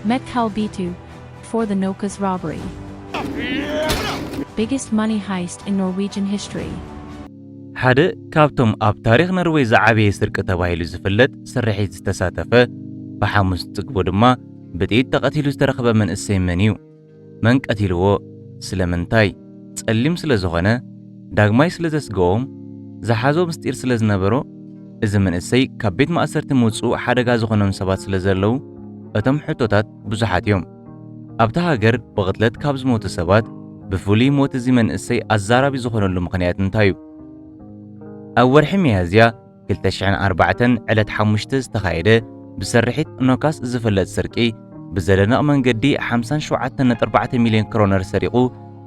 Metcal B2 for the Nokas robbery. Biggest money heist in Norwegian history. ሓደ ካብቶም ኣብ ታሪኽ ኖርዌይ ዝዓበየ ስርቂ ተባሂሉ ዝፍለጥ ስርሒት ዝተሳተፈ ብሓሙስ ጽግቦ ድማ ብጥይት ተቐቲሉ ዝተረኸበ መንእሰይ መን እዩ? መን ቀቲልዎ? ስለምንታይ? ጸሊም ስለ ዝኾነ? ዳግማይ ስለ ዘስግኦም? ዝሓዞ ምስጢር ስለ ዝነበሮ? እዚ መንእሰይ ካብ ቤት ማእሰርቲ ምውፁእ ሓደጋ ዝኾኖም ሰባት ስለ ዘለዉ እቶም ሕቶታት ብዙሓት እዮም። ኣብታ ሃገር ብቕትለት ካብ ዝሞቱ ሰባት ብፍሉይ ሞት እዚ መንእሰይ ኣዛራቢ ዝኾነሉ ምኽንያት እንታይ እዩ? ኣብ ወርሒ ሚያዝያ 2004 ዕለት 5 ዝተኻየደ ብስርሒት ኖካስ ዝፍለጥ ስርቂ ብዘደነቕ መንገዲ 57.4 ሚልዮን ክሮነር ሰሪቑ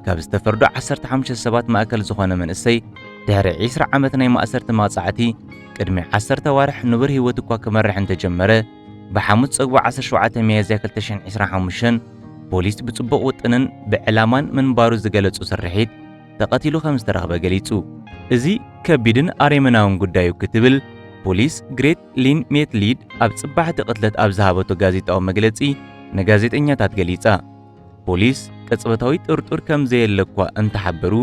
ካብ ዝተፈርዱ 15 ሰባት ማእከል ዝኾነ መንእሰይ ድሕሪ 20 ዓመት ናይ ማእሰርቲ መቕጻዕቲ ቅድሚ 10 ዋርሕ ንቡር ህይወት እኳ ክመርሕ እንተጀመረ ብሓሙስ ፀግቦ 17 ሚያዝያ 2025 ፖሊስ ብጽቡቕ ውጥንን ብዕላማን ምንባሩ ዝገለጹ ስርሒት ተቐቲሉ ከም ዝተረኸበ ገሊጹ። እዚ ከቢድን ኣሬመናውን ጉዳዩ ክትብል ፖሊስ ግሬት ሊን ሜትሊድ ኣብ ጽባሕቲ ቅትለት ኣብ ዝሃበቶ ጋዜጣዊ መግለጺ ንጋዜጠኛታት ገሊጻ። ፖሊስ ቅጽበታዊ ጥርጡር ከም ዘየለኳ እንተሓበሩ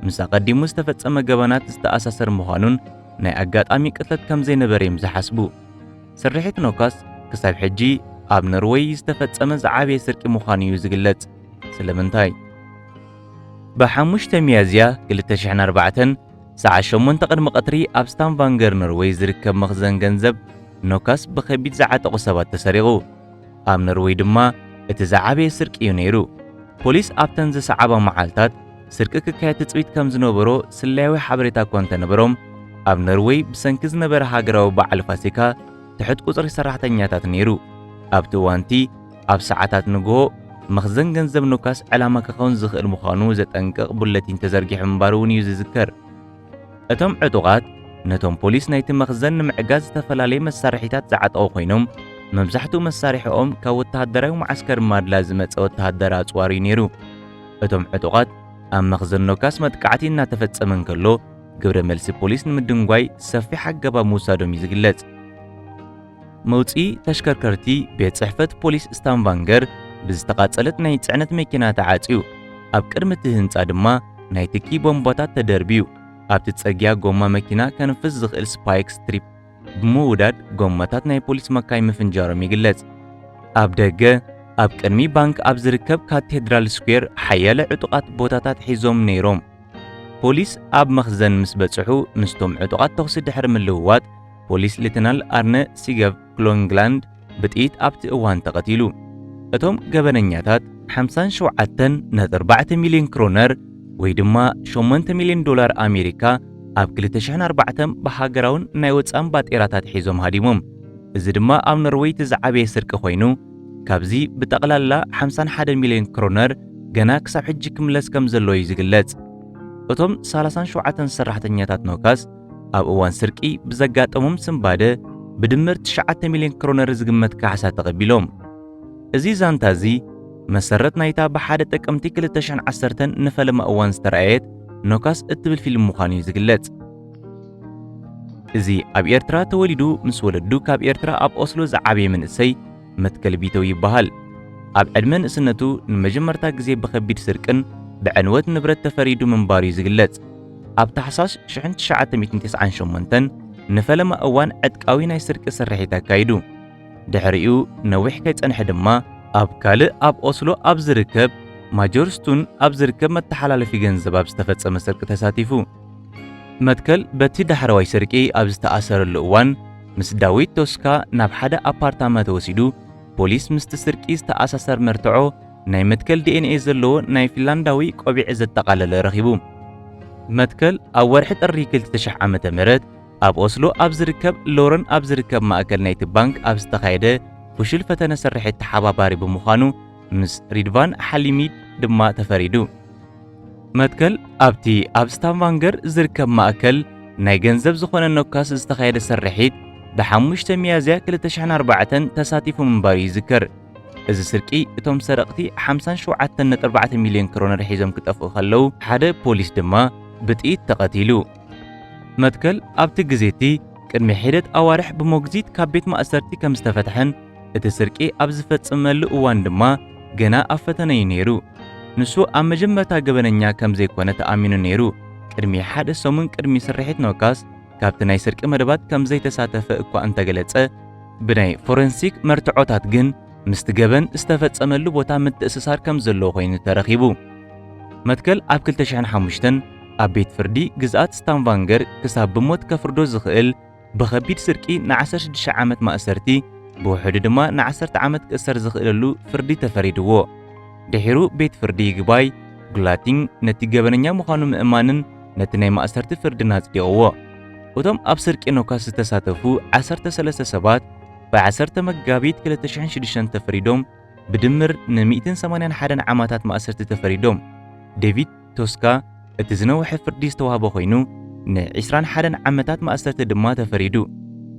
ምስ ኣቐዲሙ ዝተፈጸመ ገበናት ዝተኣሳሰር ምዃኑን ናይ ኣጋጣሚ ቅትለት ከም ዘይነበረ እዮም ዝሓስቡ። ስርሒት ኖካስ ክሳብ ሕጂ ኣብ ኖርዌይ ዝተፈጸመ ዝዓበየ ስርቂ ምዃኑ እዩ ዝግለጽ። ስለምንታይ? ብ5 ሚያዝያ 2004 ሰዓት 8 ቅድሚ ቀትሪ ኣብ ስታንቫንገር ኖርዌይ ዝርከብ መኽዘን ገንዘብ ኖካስ ብከቢድ ዝዓጠቑ ሰባት ተሰሪቑ። ኣብ ኖርዌይ ድማ እቲ ዝዓበየ ስርቂ እዩ ነይሩ። ፖሊስ ኣብተን ዝሰዓባ መዓልታት ስርቂ ክካየድ ትጽቢት ከም ዝነበሮ ስላያዊ ሓበሬታ እኳ እንተነበሮም ኣብ ኖርዌይ ብሰንኪ ዝነበረ ሃገራዊ በዓል ፋሲካ ትሕት ቁጽሪ ሰራሕተኛታት ነይሩ። ኣብቲ እዋንቲ ኣብ ሰዓታት ንግሆ መኽዘን ገንዘብ ኖካስ ዕላማ ክኸውን ዝኽእል ምዃኑ ዘጠንቅቕ ቡለቲን ተዘርጊሑ ምንባሩ እውን እዩ ዝዝከር። እቶም ዕጡቓት ነቶም ፖሊስ ናይቲ መኽዘን ንምዕጋዝ ዝተፈላለየ መሳርሒታት ዝዓጠቑ ኮይኖም መብዛሕትኡ መሳርሒኦም ካብ ወተሃደራዊ ማዓስከር ማድላ ዝመጸ ወተሃደራ ኣጽዋር እዩ ነይሩ። እቶም ዕጡቓት ኣብ መኽዘን ኖካስ መጥቃዕቲ እናተፈጸመ እንከሎ ግብረ መልሲ ፖሊስ ንምድንጓይ ሰፊሕ ኣገባብ ምውሳዶም እዩ ዝግለጽ። መውፅኢ ተሽከርከርቲ ቤት ጽሕፈት ፖሊስ ስታንቫንገር ብዝተቓጸለት ናይ ጽዕነት መኪና ተዓጽዩ። ኣብ ቅድሚ እቲ ህንጻ ድማ ናይ ትኪ ቦምባታት ተደርብዩ። ኣብቲ ጽርግያ ጎማ መኪና ከንፍስ ዝኽእል ስፓይክ ስትሪፕ ብምውዳድ ጎማታት ናይ ፖሊስ መካይ ምፍንጃሮም ይግለጽ። ኣብ ደገ ኣብ ቅድሚ ባንክ ኣብ ዝርከብ ካቴድራል ስኩዌር ሓያለ ዕጡቓት ቦታታት ሒዞም ነይሮም። ፖሊስ ኣብ መኽዘን ምስ በጽሑ ምስቶም ዕጡቓት ተኽሲ ድሕሪ ምልውዋጥ ፖሊስ ሌተናል ኣርነ ሲገቭ ክሎንግላንድ ብጥይት ኣብቲ እዋን ተቐቲሉ። እቶም ገበነኛታት 57.4 ሚልዮን ክሮነር ወይ ድማ 8 ሚልዮን ዶላር ኣሜሪካ ኣብ 2004 ብሃገራውን ናይ ወጻእን ባጤራታት ሒዞም ሃዲሞም። እዚ ድማ ኣብ ኖርዌይ ዝዓበየ ስርቂ ኮይኑ ካብዚ ብጠቕላላ 51 ሚልዮን ክሮነር ገና ክሳብ ሕጂ ክምለስ ከም ዘሎ እዩ ዝግለጽ። እቶም 37 ሰራሕተኛታት ኖካስ ኣብ እዋን ስርቂ ብዘጋጠሞም ስምባደ ብድምር 9 ሚልዮን ክሮነር ዝግመት ካሕሳ ተቐቢሎም። እዚ ዛንታ እዚ መሰረት ናይታ ብሓደ ጥቅምቲ 2010 ንፈለማ እዋን ዝተረኣየት ኖካስ እትብል ፊልም ምዃኑ እዩ ዝግለጽ። እዚ ኣብ ኤርትራ ተወሊዱ ምስ ወለዱ ካብ ኤርትራ ኣብ ኦስሎ ዝዓበየ መንእሰይ መትከል ቢተው ይበሃል። ኣብ ዕድመ ንእስነቱ ንመጀመርታ ግዜ ብከቢድ ስርቅን ብዕንወት ንብረት ተፈሪዱ ምንባሩ እዩ ዝግለጽ። ኣብ ታሕሳስ 1998 ንፈለማ እዋን ዕጥቃዊ ናይ ስርቂ ስርሒት ኣካይዱ። ድሕሪኡ ነዊሕ ከይጸንሐ ድማ ኣብ ካልእ ኣብ ኦስሎ ኣብ ዝርከብ ማጆርስቱን ኣብ ዝርከብ መተሓላለፊ ገንዘብ ኣብ ዝተፈጸመ ስርቂ ተሳቲፉ። መትከል በቲ ዳሕረዋይ ስርቂ ኣብ ዝተኣሰረሉ እዋን ምስ ዳዊት ቶስካ ናብ ሓደ ኣፓርታማ ተወሲዱ ፖሊስ ምስቲ ስርቂ ዝተኣሳሰር መርትዖ ናይ መትከል ዲኤንኤ ዘለዎ ናይ ፊንላንዳዊ ቆቢዕ ዘጠቓለለ ረኺቡ። መትከል ኣብ ወርሒ ጥሪ 2000 ዓመተ ምህረት ኣብ ኦስሎ ኣብ ዝርከብ ሎረን ኣብ ዝርከብ ማእከል ናይቲ ባንክ ኣብ ዝተኻየደ ፍሽል ፈተነ ስርሒት ተሓባባሪ ብምዃኑ ምስ ሪድቫን ሓሊሚድ ድማ ተፈሪዱ። መትከል ኣብቲ ኣብ ስታንቫንገር ዝርከብ ማእከል ናይ ገንዘብ ዝኾነ ኖካስ ዝተኻየደ ስርሒት ብ5 ሚያዝያ 2004 ተሳቲፉ ምንባሩ ይዝከር። እዚ ስርቂ እቶም ሰረቕቲ 57.4 ሚልዮን ክሮነር ሒዞም ክጠፍኡ ከለዉ ሓደ ፖሊስ ድማ ብጥይት ተቐቲሉ። መትከል ኣብቲ ግዜቲ ቅድሚ ሒደት ኣዋርሕ ብሞግዚት ካብ ቤት ማእሰርቲ ከም ዝተፈትሐን እቲ ስርቂ ኣብ ዝፈጽመሉ እዋን ድማ ገና ኣብ ፈተነ እዩ ነይሩ። ንሱ ኣብ መጀመርታ ገበነኛ ከም ዘይኮነ ተኣሚኑ ነይሩ። ቅድሚ ሓደ ሰሙን ቅድሚ ስርሒት ኖካስ ካብቲ ናይ ስርቂ መደባት ከም ዘይተሳተፈ እኳ እንተገለጸ ብናይ ፎረንሲክ መርትዖታት ግን ምስቲ ገበን ዝተፈጸመሉ ቦታ ምትእስሳር ከም ዘለዎ ኮይኑ ተረኺቡ። መትከል ኣብ 2005 ኣብ ቤት ፍርዲ ግዝኣት ስታንቫንገር ክሳብ ብሞት ከፍርዶ ዝኽእል ብኸቢድ ስርቂ ን16 ዓመት ማእሰርቲ ብውሕዱ ድማ ን10 ዓመት ክእሰር ዝኽእለሉ ፍርዲ ተፈሪድዎ። ድሒሩ ቤት ፍርዲ ይግባይ ጉላቲንግ ነቲ ገበነኛ ምዃኑ ምእማንን ነቲ ናይ ማእሰርቲ ፍርድን ኣጽዲቕዎ። እቶም ኣብ ስርቂ ኖካስ ዝተሳተፉ 13 ሰባት ብ10 መጋቢት 2006 ተፈሪዶም ብድምር ን181 ዓመታት ማእሰርቲ ተፈሪዶም። ዴቪድ ቶስካ እቲ ዝነውሐ ፍርዲ ዝተዋህበ ኮይኑ ን21 ዓመታት ማእሰርቲ ድማ ተፈሪዱ።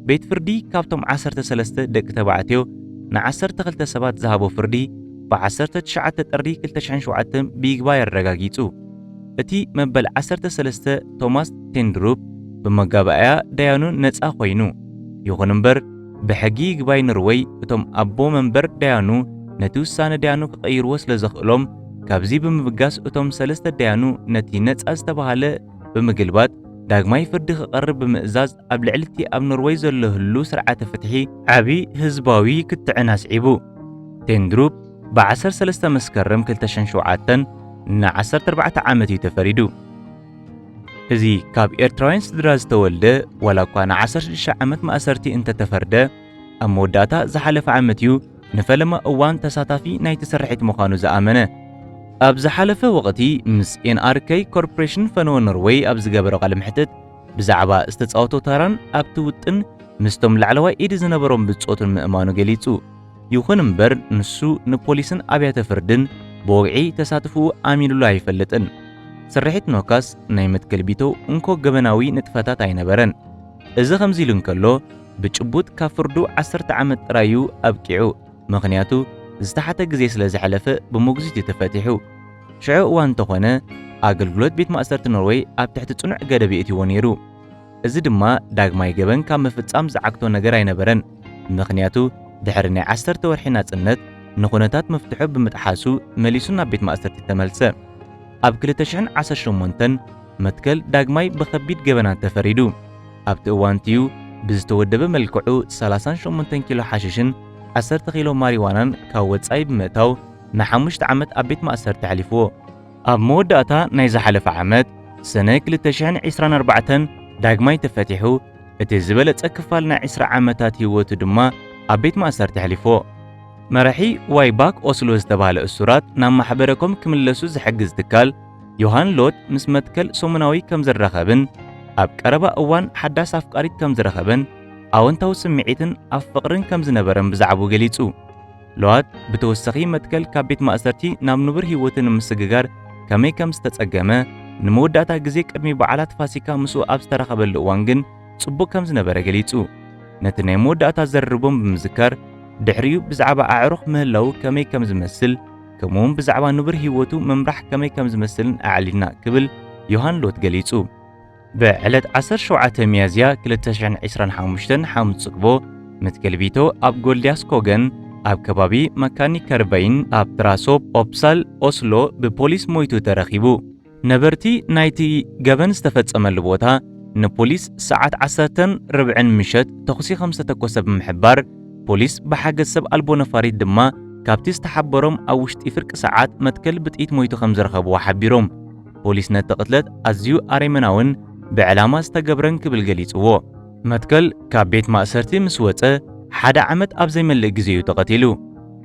ቤት ፍርዲ ካብቶም 13 ደቂ ተባዕትዮ ን12 ሰባት ዝሃቦ ፍርዲ ብ19 ጥሪ 2007 ብይግባይ ኣረጋጊጹ። እቲ መበል 13 ቶማስ ቴንድሩፕ ብመጋባእያ ዳያኑ ነፃ ኮይኑ፣ ይኹን እምበር ብሕጊ ይግባይ ንርወይ እቶም ኣቦ መንበር ዳያኑ ነቲ ውሳነ ዳያኑ ክቐይርዎ ስለ ዘኽእሎም ካብዚ ብምብጋስ እቶም 3 ዳያኑ ነቲ ነፃ ዝተባሃለ ብምግልባጥ ዳግማይ ፍርዲ ክቐርብ ብምእዛዝ ኣብ ልዕሊ እቲ ኣብ ኖርዌይ ዘሎ ህሉ ስርዓተ ፍትሒ ዓብዪ ህዝባዊ ክትዕን ኣስዒቡ። ቴንድሩፕ ብ13 መስከረም 2007 ን14 ዓመት እዩ ተፈሪዱ። እዚ ካብ ኤርትራውያን ስድራ ዝተወልደ ዋላ እኳ ን16 ዓመት ማእሰርቲ እንተተፈርደ ኣብ መወዳእታ ዝሓለፈ ዓመት እዩ ንፈለማ እዋን ተሳታፊ ናይቲ ስርሒት ምዃኑ ዝኣመነ። ኣብ ዝሓለፈ ወቕቲ ምስ ኤንኣርኬ ኮርፖሬሽን ፈነወ ኖርዌይ ኣብ ዝገበረ ቃለ መሕትት ብዛዕባ ዝተፃወቶ ተራን ኣብቲ ውጥን ምስቶም ላዕለዋይ ኢድ ዝነበሮም ብፆቱን ምእማኑ ገሊጹ። ይኹን እምበር ንሱ ንፖሊስን ኣብያተ ፍርድን ብወግዒ ተሳትፍኡ ኣሚኑሉ ኣይፈልጥን። ስርሒት ኖካስ ናይ መትከል ቢቶ እንኮ ገበናዊ ንጥፈታት ኣይነበረን። እዚ ከምዚ ኢሉ እንከሎ ብጭቡጥ ካብ ፍርዱ 10 ዓመት ጥራዩ ኣብቂዑ። ምኽንያቱ ዝተሓተ ግዜ ስለ ዝሓለፈ ብሞግዚት እዩ ተፈቲሑ። ሽዑ እዋን እንተኾነ ኣገልግሎት ቤት ማእሰርቲ ኖርዌይ ኣብ ትሕቲ ጽኑዕ ገደብ የእትይዎ ነይሩ። እዚ ድማ ዳግማይ ገበን ካብ ምፍጻም ዝዓግቶ ነገር ኣይነበረን። ምኽንያቱ ድሕሪ ናይ 10 ወርሒ ናጽነት ንኹነታት መፍትሖ ብምጥሓሱ መሊሱ ናብ ቤት ማእሰርቲ ተመልሰ። ኣብ 2018 መትከል ዳግማይ ብኸቢድ ገበናት ተፈሪዱ። ኣብቲ እዋን እዩ ብዝተወደበ መልክዑ 38 ኪሎ ሓሽሽን 10 ኪሎ ማሪዋናን ካብ ወጻኢ ብምእታው ን5 ዓመት ኣብ ቤት ማእሰርቲ ሓሊፍዎ። ኣብ መወዳእታ ናይ ዝሓለፈ ዓመት ሰነ 2024 ዳግማይ ተፈቲሑ። እቲ ዝበለጸ ክፋል ናይ 20 ዓመታት ህይወቱ ድማ ኣብ ቤት ማእሰርቲ ሓሊፍዎ። መራሒ ዋይባክ ኦስሎ ዝተባሃለ እሱራት ናብ ማሕበረኮም ክምለሱ ዝሕግዝ ትካል ዮሃን ሎት ምስ መትከል ሰሙናዊ ከም ዝረኸብን ኣብ ቀረባ እዋን ሓዳስ ኣፍቃሪት ከም ዝረኸበን ኣወንታዊ ስምዒትን ኣብ ፍቕርን ከም ዝነበረን ብዛዕባኡ ገሊጹ። ሎት ብተወሳኺ መትከል ካብ ቤት ማእሰርቲ ናብ ንቡር ህይወትን ምስግጋር ከመይ ከም ዝተጸገመ ንመወዳእታ ግዜ ቅድሚ በዓላት ፋሲካ ምስኡ ኣብ ዝተረኸበሉ እዋን ግን ጽቡቕ ከም ዝነበረ ገሊጹ። ነቲ ናይ መወዳእታ ዘርቦም ብምዝካር ድሕሪኡ ብዛዕባ ኣዕሩኽ ምህላው ከመይ ከም ዝመስል ከምኡውን ብዛዕባ ንቡር ህይወቱ ምምራሕ ከመይ ከም ዝመስልን ኣዕሊና ክብል ዮሃን ሎት ገሊጹ። ብዕለት 17 ሚያዝያ 2025 ሓሙስ ጽግቦ መትከል ቢቶ ኣብ ጎልዲያስኮገን ኣብ ከባቢ መካኒ ከርበይን ኣብ ትራሶፕ ኦፕሳል ኦስሎ ብፖሊስ ሞይቱ ተረኺቡ። ነበርቲ ናይቲ ገበን ዝተፈጸመሉ ቦታ ንፖሊስ ሰዓት 10:40 ምሸት ተኹሲ ከም ዝተተኮሰ ብምሕባር ፖሊስ ብሓገዝ ሰብ ኣልቦ ነፋሪት ድማ ካብቲ ዝተሓበሮም ኣብ ውሽጢ ፍርቂ ሰዓት መትከል ብጥኢት ሞይቱ ከም ዝረኸብዎ ሓቢሮም። ፖሊስ ነቲ ቅትለት ኣዝዩ ኣረመናውን ብዕላማ ዝተገብረን ክብል ገሊጽዎ። መትከል ካብ ቤት ማእሰርቲ ምስ ወፀ 1 ዓመት ኣብ ዘይመልእ ግዜ እዩ ተቐቲሉ።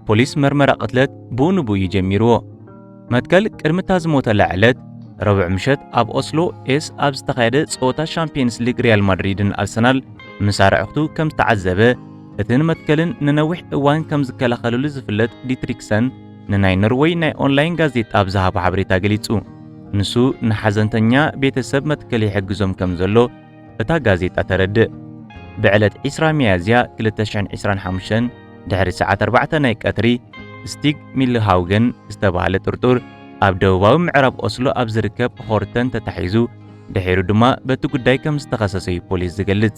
ፖሊስ መርመራ ቅትለት ብኡ ንብኡ እዩ ጀሚርዎ። መትከል ቅድሚ እታ ዝሞተላ ዕለት ረቡዕ ምሸት ኣብ ኦስሎ ኤስ ኣብ ዝተኻየደ ጸወታ ሻምፒየንስ ሊግ ሪያል ማድሪድን ኣርሰናል ምስ ኣርዕኽቱ ከም ዝተዓዘበ እቲ ንመትከልን ንነዊሕ እዋን ከም ዝከላኸለሉ ዝፍለጥ ዲትሪክሰን ንናይ ኖርዌይ ናይ ኦንላይን ጋዜጣ ብዝሃቦ ሓበሬታ ገሊጹ። ንሱ ንሓዘንተኛ ቤተሰብ መትከል ይሕግዞም ከም ዘሎ እታ ጋዜጣ ተረድእ። ብዕለት 20 ሚያዝያ 2025 ድሕሪ ሰዓት 4 ናይ ቀትሪ ስቲግ ሚልሃውገን ዝተባሃለ ጥርጡር ኣብ ደቡባዊ ምዕራብ ኦስሎ ኣብ ዝርከብ ሆርተን ተታሒዙ ድሒሩ ድማ በቲ ጉዳይ ከም ዝተኸሰሰ እዩ ፖሊስ ዝገልጽ።